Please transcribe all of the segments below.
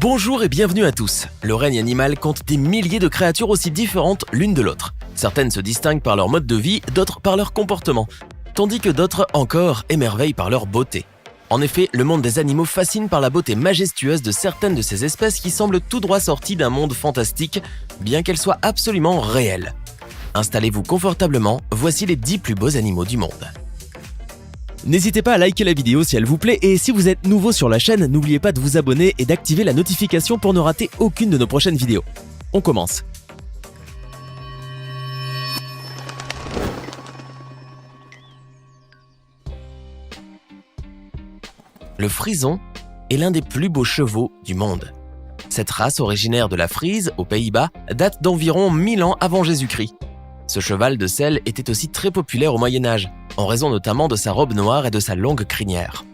Bonjour et bienvenue à tous. Le règne animal compte des milliers de créatures aussi différentes l'une de l'autre. Certaines se distinguent par leur mode de vie, d'autres par leur comportement, tandis que d'autres encore émerveillent par leur beauté. En effet, le monde des animaux fascine par la beauté majestueuse de certaines de ces espèces qui semblent tout droit sorties d'un monde fantastique, bien qu'elles soient absolument réelles. Installez-vous confortablement, voici les 10 plus beaux animaux du monde. N'hésitez pas à liker la vidéo si elle vous plaît et si vous êtes nouveau sur la chaîne, n'oubliez pas de vous abonner et d'activer la notification pour ne rater aucune de nos prochaines vidéos. On commence. Le frison est l'un des plus beaux chevaux du monde. Cette race originaire de la Frise, aux Pays-Bas, date d'environ 1000 ans avant Jésus-Christ. Ce cheval de selle était aussi très populaire au Moyen-Âge, en raison notamment de sa robe noire et de sa longue crinière.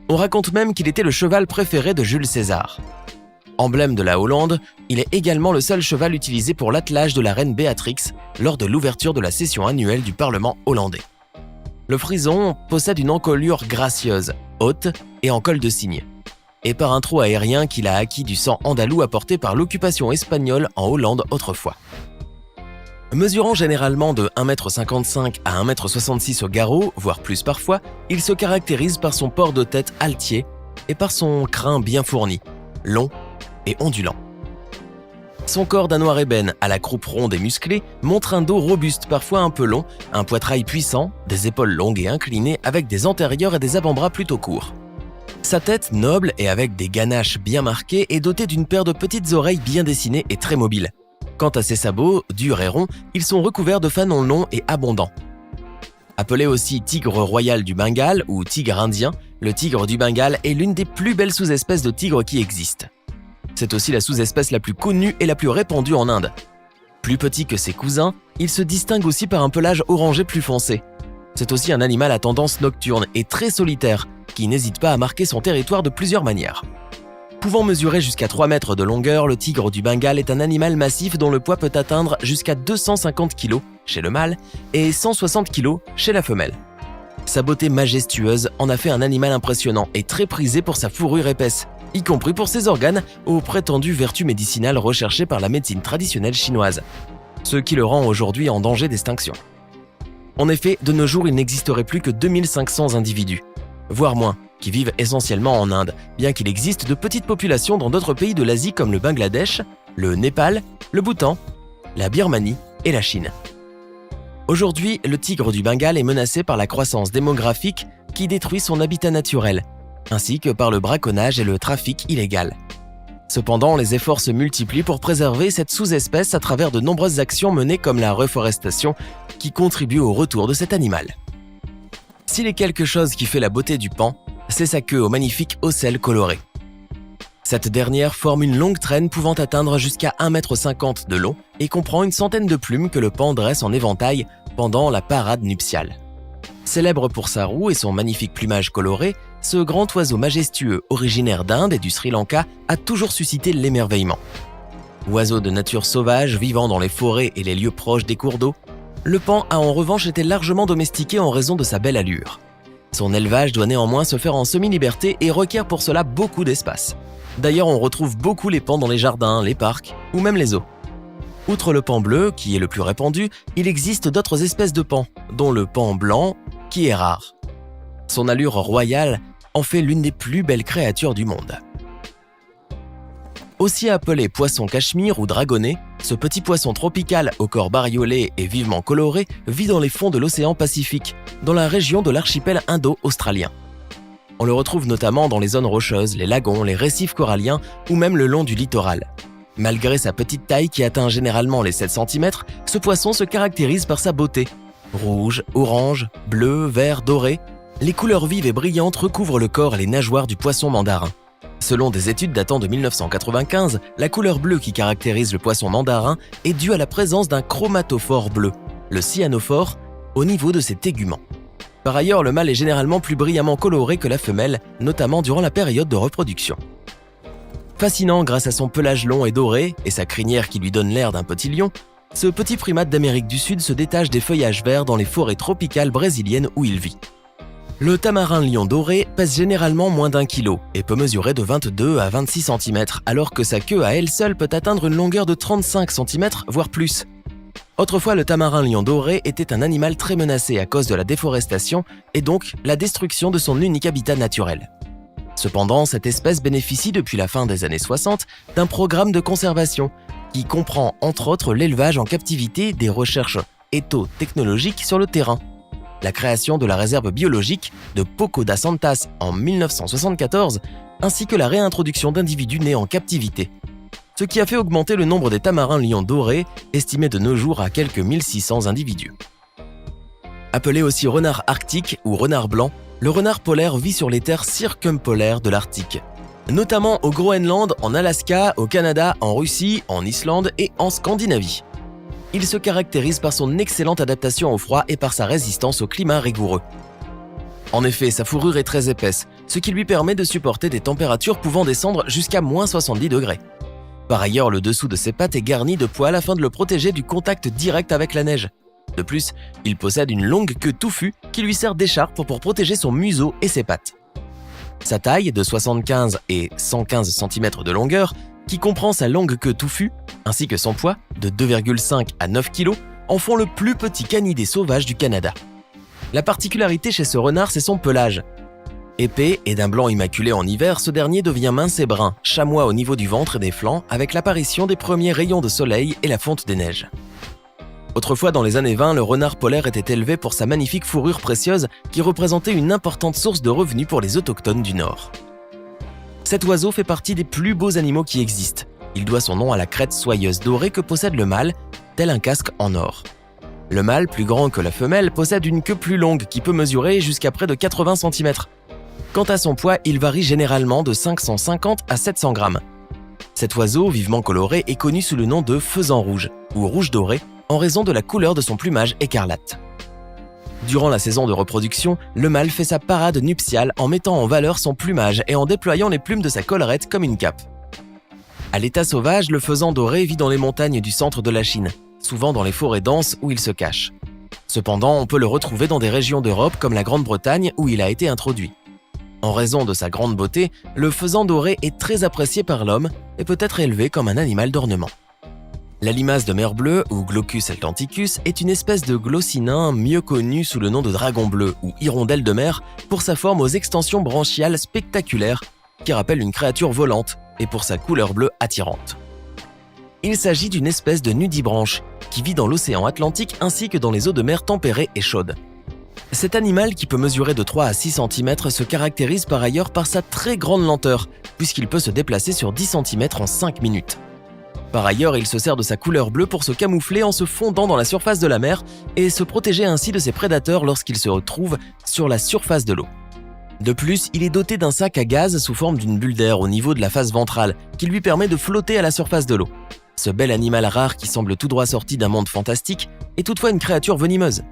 On raconte même qu'il était le cheval préféré de Jules César. Emblème de la Hollande, il est également le seul cheval utilisé pour l'attelage de la reine Béatrix lors de l'ouverture de la session annuelle du Parlement hollandais. Le frison possède une encolure gracieuse, haute et en col de cygne, et par un trot aérien qu'il a acquis du sang andalou apporté par l'occupation espagnole en Hollande autrefois. Mesurant généralement de 1,55 m à 1,66 m au garrot, voire plus parfois, il se caractérise par son port de tête altier et par son crin bien fourni, long et ondulant. Son corps d'un noir ébène à la croupe ronde et musclée montre un dos robuste, parfois un peu long, un poitrail puissant, des épaules longues et inclinées avec des antérieurs et des avant-bras plutôt courts. Sa tête, noble et avec des ganaches bien marquées, est dotée d'une paire de petites oreilles bien dessinées et très mobiles. Quant à ses sabots, durs et ronds, ils sont recouverts de fanons longs et abondants. Appelé aussi tigre royal du Bengale ou tigre indien, le tigre du Bengale est l'une des plus belles sous-espèces de tigre qui existent. C'est aussi la sous-espèce la plus connue et la plus répandue en Inde. Plus petit que ses cousins, il se distingue aussi par un pelage orangé plus foncé. C'est aussi un animal à tendance nocturne et très solitaire, qui n'hésite pas à marquer son territoire de plusieurs manières. Pouvant mesurer jusqu'à 3 mètres de longueur, le tigre du Bengale est un animal massif dont le poids peut atteindre jusqu'à 250 kg chez le mâle et 160 kg chez la femelle. Sa beauté majestueuse en a fait un animal impressionnant et très prisé pour sa fourrure épaisse, y compris pour ses organes aux prétendues vertus médicinales recherchées par la médecine traditionnelle chinoise, ce qui le rend aujourd'hui en danger d'extinction. En effet, de nos jours, il n'existerait plus que 2500 individus, voire moins, qui vivent essentiellement en Inde, bien qu'il existe de petites populations dans d'autres pays de l'Asie comme le Bangladesh, le Népal, le Bhoutan, la Birmanie et la Chine. Aujourd'hui, le tigre du Bengale est menacé par la croissance démographique qui détruit son habitat naturel, ainsi que par le braconnage et le trafic illégal. Cependant, les efforts se multiplient pour préserver cette sous-espèce à travers de nombreuses actions menées comme la reforestation qui contribue au retour de cet animal. S'il est quelque chose qui fait la beauté du paon, c'est sa queue aux magnifiques ocelles colorées. Cette dernière forme une longue traîne pouvant atteindre jusqu'à 1,50 m de long et comprend une centaine de plumes que le paon dresse en éventail pendant la parade nuptiale. Célèbre pour sa roue et son magnifique plumage coloré, ce grand oiseau majestueux originaire d'Inde et du Sri Lanka a toujours suscité l'émerveillement. Oiseau de nature sauvage vivant dans les forêts et les lieux proches des cours d'eau, le paon a en revanche été largement domestiqué en raison de sa belle allure. Son élevage doit néanmoins se faire en semi-liberté et requiert pour cela beaucoup d'espace. D'ailleurs, on retrouve beaucoup les paons dans les jardins, les parcs ou même les zoos. Outre le paon bleu, qui est le plus répandu, il existe d'autres espèces de paons, dont le paon blanc, qui est rare. Son allure royale en fait l'une des plus belles créatures du monde. Aussi appelé poisson cachemire ou dragonnet, ce petit poisson tropical au corps bariolé et vivement coloré vit dans les fonds de l'océan Pacifique, dans la région de l'archipel indo-australien. On le retrouve notamment dans les zones rocheuses, les lagons, les récifs coralliens ou même le long du littoral. Malgré sa petite taille qui atteint généralement les 7 cm, ce poisson se caractérise par sa beauté. Rouge, orange, bleu, vert, doré, les couleurs vives et brillantes recouvrent le corps et les nageoires du poisson mandarin. Selon des études datant de 1995, la couleur bleue qui caractérise le poisson mandarin est due à la présence d'un chromatophore bleu, le cyanophore, au niveau de ses téguments. Par ailleurs, le mâle est généralement plus brillamment coloré que la femelle, notamment durant la période de reproduction. Fascinant grâce à son pelage long et doré et sa crinière qui lui donne l'air d'un petit lion, ce petit primate d'Amérique du Sud se détache des feuillages verts dans les forêts tropicales brésiliennes où il vit. Le tamarin lion doré pèse généralement moins d'1 kilo et peut mesurer de 22 à 26 cm, alors que sa queue à elle seule peut atteindre une longueur de 35 cm, voire plus. Autrefois, le tamarin lion doré était un animal très menacé à cause de la déforestation et donc la destruction de son unique habitat naturel. Cependant, cette espèce bénéficie depuis la fin des années 60 d'un programme de conservation qui comprend entre autres l'élevage en captivité, des recherches éthotechnologiques sur le terrain, la création de la réserve biologique de Poco das Santas en 1974, ainsi que la réintroduction d'individus nés en captivité. Ce qui a fait augmenter le nombre des tamarins lions dorés, estimé de nos jours à quelques 1600 individus. Appelé aussi renard arctique ou renard blanc, le renard polaire vit sur les terres circumpolaires de l'Arctique, notamment au Groenland, en Alaska, au Canada, en Russie, en Islande et en Scandinavie. Il se caractérise par son excellente adaptation au froid et par sa résistance au climat rigoureux. En effet, sa fourrure est très épaisse, ce qui lui permet de supporter des températures pouvant descendre jusqu'à moins 70 degrés. Par ailleurs, le dessous de ses pattes est garni de poils afin de le protéger du contact direct avec la neige. De plus, il possède une longue queue touffue qui lui sert d'écharpe pour protéger son museau et ses pattes. Sa taille, de 75 et 115 cm de longueur, qui comprend sa longue queue touffue, ainsi que son poids, de 2,5 à 9 kg, en font le plus petit canidé sauvage du Canada. La particularité chez ce renard, c'est son pelage. Épais et d'un blanc immaculé en hiver, ce dernier devient mince et brun, chamois au niveau du ventre et des flancs, avec l'apparition des premiers rayons de soleil et la fonte des neiges. Autrefois, dans les années 20, le renard polaire était élevé pour sa magnifique fourrure précieuse qui représentait une importante source de revenus pour les autochtones du Nord. Cet oiseau fait partie des plus beaux animaux qui existent. Il doit son nom à la crête soyeuse dorée que possède le mâle, tel un casque en or. Le mâle, plus grand que la femelle, possède une queue plus longue qui peut mesurer jusqu'à près de 80 cm. Quant à son poids, il varie généralement de 550 à 700 grammes. Cet oiseau, vivement coloré, est connu sous le nom de faisan rouge ou rouge doré en raison de la couleur de son plumage écarlate. Durant la saison de reproduction, le mâle fait sa parade nuptiale en mettant en valeur son plumage et en déployant les plumes de sa collerette comme une cape. À l'état sauvage, le faisan doré vit dans les montagnes du centre de la Chine, souvent dans les forêts denses où il se cache. Cependant, on peut le retrouver dans des régions d'Europe comme la Grande-Bretagne où il a été introduit. En raison de sa grande beauté, le faisan doré est très apprécié par l'homme et peut être élevé comme un animal d'ornement. La limace de mer bleue, ou Glaucus atlanticus, est une espèce de glossinin mieux connue sous le nom de dragon bleu ou hirondelle de mer pour sa forme aux extensions branchiales spectaculaires qui rappelle une créature volante et pour sa couleur bleue attirante. Il s'agit d'une espèce de nudibranche qui vit dans l'océan Atlantique ainsi que dans les eaux de mer tempérées et chaudes. Cet animal, qui peut mesurer de 3 à 6 cm, se caractérise par ailleurs par sa très grande lenteur, puisqu'il peut se déplacer sur 10 cm en 5 minutes. Par ailleurs, il se sert de sa couleur bleue pour se camoufler en se fondant dans la surface de la mer et se protéger ainsi de ses prédateurs lorsqu'il se retrouve sur la surface de l'eau. De plus, il est doté d'un sac à gaz sous forme d'une bulle d'air au niveau de la face ventrale qui lui permet de flotter à la surface de l'eau. Ce bel animal rare qui semble tout droit sorti d'un monde fantastique est toutefois une créature venimeuse.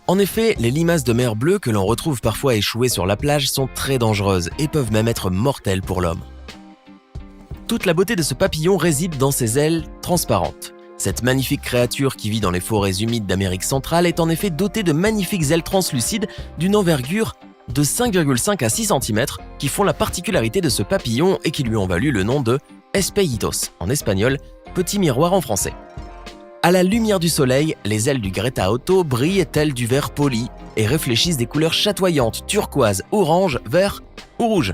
En effet, les limaces de mer bleue que l'on retrouve parfois échouées sur la plage sont très dangereuses et peuvent même être mortelles pour l'homme. Toute la beauté de ce papillon réside dans ses ailes transparentes. Cette magnifique créature qui vit dans les forêts humides d'Amérique centrale est en effet dotée de magnifiques ailes translucides d'une envergure de 5,5 à 6 cm qui font la particularité de ce papillon et qui lui ont valu le nom de espellitos en espagnol, petit miroir en français. À la lumière du soleil, les ailes du Greta Otto brillent telles du verre poli et réfléchissent des couleurs chatoyantes, turquoise, orange, vert ou rouge.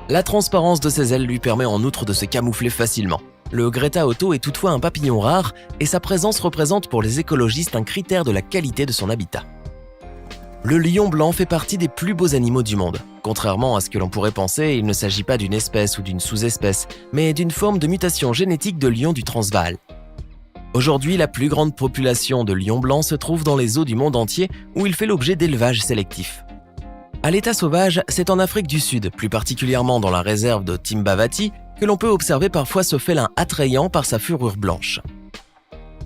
La transparence de ses ailes lui permet en outre de se camoufler facilement. Le Greta Otto est toutefois un papillon rare et sa présence représente pour les écologistes un critère de la qualité de son habitat. Le lion blanc fait partie des plus beaux animaux du monde. Contrairement à ce que l'on pourrait penser, il ne s'agit pas d'une espèce ou d'une sous-espèce, mais d'une forme de mutation génétique de lion du Transvaal. Aujourd'hui, la plus grande population de lions blancs se trouve dans les eaux du monde entier où il fait l'objet d'élevages sélectifs. À l'état sauvage, c'est en Afrique du Sud, plus particulièrement dans la réserve de Timbavati, que l'on peut observer parfois ce félin attrayant par sa fourrure blanche.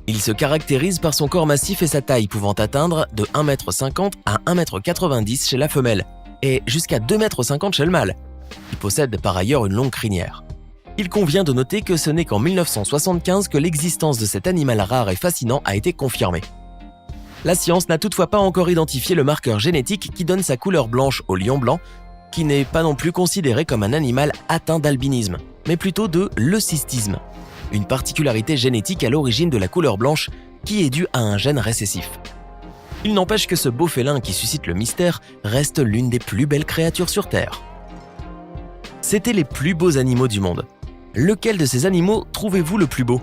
Il se caractérise par son corps massif et sa taille pouvant atteindre de 1,50 m à 1,90 m chez la femelle et jusqu'à 2,50 m chez le mâle. Il possède par ailleurs une longue crinière. Il convient de noter que ce n'est qu'en 1975 que l'existence de cet animal rare et fascinant a été confirmée. La science n'a toutefois pas encore identifié le marqueur génétique qui donne sa couleur blanche au lion blanc, qui n'est pas non plus considéré comme un animal atteint d'albinisme, mais plutôt de leucistisme, une particularité génétique à l'origine de la couleur blanche qui est due à un gène récessif. Il n'empêche que ce beau félin qui suscite le mystère reste l'une des plus belles créatures sur Terre. C'étaient les plus beaux animaux du monde. Lequel de ces animaux trouvez-vous le plus beau ?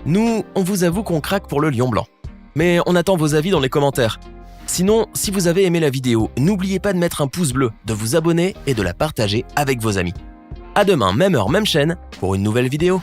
Nous, on vous avoue qu'on craque pour le lion blanc. Mais on attend vos avis dans les commentaires. Sinon, si vous avez aimé la vidéo, n'oubliez pas de mettre un pouce bleu, de vous abonner et de la partager avec vos amis. À demain, même heure, même chaîne, pour une nouvelle vidéo.